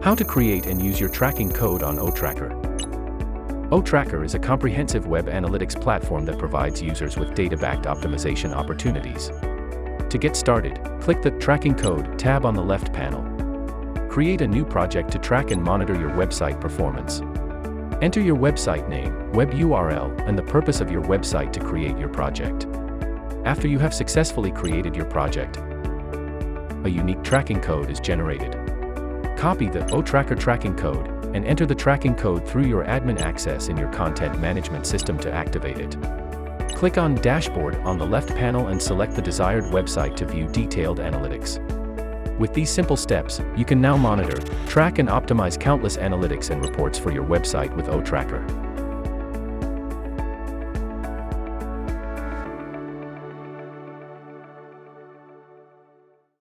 How to create and use your tracking code on OTracker. OTracker is a comprehensive web analytics platform that provides users with data-backed optimization opportunities. To get started, click the Tracking Code tab on the left panel. Create a new project to track and monitor your website performance. Enter your website name, web URL, and the purpose of your website to create your project. After you have successfully created your project, a unique tracking code is generated. Copy the OTracker tracking code and enter the tracking code through your admin access in your content management system to activate it. Click on Dashboard on the left panel and select the desired website to view detailed analytics. With these simple steps, you can now monitor, track and optimize countless analytics and reports for your website with OTracker.